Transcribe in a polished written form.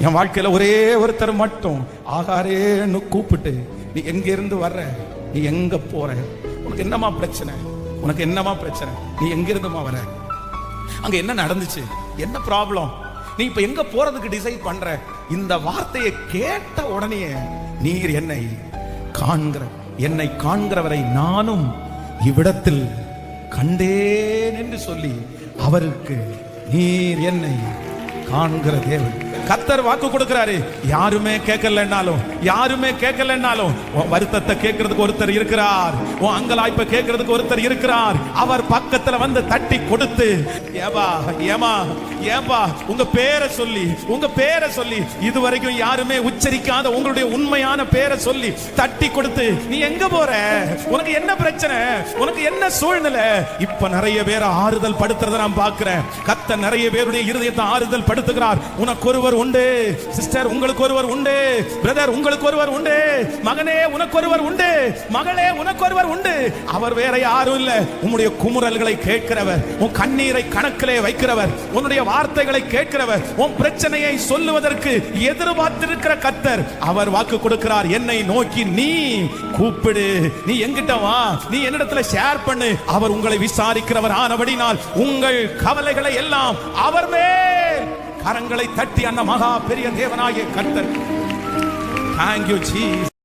என் வாழ்க்கையில ஒரே ஒருத்தர் மட்டும் ஆகாரேன்னு கூப்பிட்டு, நீ எங்க இருந்து வர்ற, நீ எங்க போற, உனக்கு என்னமா பிரச்சனை, உனக்கு என்னமா பிரச்சனை, நீ எங்க இருந்துமா வர, அங்க என்ன நடந்துச்சு, என்ன ப்ராப்ளம், நீ இப்ப எங்க போறதுக்கு டிசைட் பண்ற, இந்த வார்த்தையை கேட்ட உடனே நீர் என்னை காண்கிற, என்னை காண்கிறவரை நானும் இவ்விடத்தில் கண்டேன் என்று சொல்லி அவருக்கு நீர் என்னை காண்கிற தேவன். கர்த்தர் வாக்கு கொடுக்கிறாரு. யாருமே கேட்கலன்னாலும், யாருமே கேட்கலன்னாலும் உன் வருத்தத்தை கேட்கறதுக்கு ஒருத்தர் இருக்கிறார், உன் அங்கலாய்ப்பை கேட்கறதுக்கு ஒருத்தர் இருக்கிறார். அவர் பக்கத்துல வந்து தட்டி கொடுத்து, ஏபா ஏமா ஏபா உங்க பேரை சொல்லி, உங்க பேரை சொல்லி, இதுவரைக்கும் யாருமே உச்சரிக்காத உங்களுடைய உண்மையான பேரை சொல்லி தட்டி கொடுத்து, நீ எங்க போற, உனக்கு என்ன பிரச்சனை, உனக்கு என்ன சூழ்நிலை, இப்ப நிறைய பேரை ஆறுதல் படுத்துறத நான் பார்க்கிறேன். கர்த்தர் நிறைய பேருடைய இருதயத்தை ஆறுதல் படுத்துகிறார். உனக்கு ஒருவர் உண்டு சிஸ்டர், உங்களுக்கு ஒருவர் உண்டு பிரதர், உங்களுக்கு ஒருவர் உண்டு மகனே, உனக்கு ஒருவர் உண்டு மகளே, உனக்கு ஒருவர் உண்டு. அவர் வேற யாரும் இல்ல, உன்னுடைய குமுறல்களை கேட்கிறவர், உன் கண்ணீரை கணக்கிலே வைக்கிறவர், உன்னுடைய வார்த்தைகளை கேட்கிறவர், உன் பிரச்சனையை சொல்லுவதற்கு எதிர்பார்த்திருக்கிற கர்த்தர். அவர் வாக்கு கொடுக்கிறார், என்னை நோக்கி நீ கூப்பிடு, நீ எங்கிட்ட வா, நீ என்னிடத்துல ஷேர் பண்ணு. அவர் உங்களை விசாரிக்கிறவர் ஆனபடினால் உங்கள் கவலைகளை எல்லாம் அவர் மேல் கரங்களை தட்டி அந்த மகா பெரிய தேவனாகிய கர்த்தர். Thank you Jesus.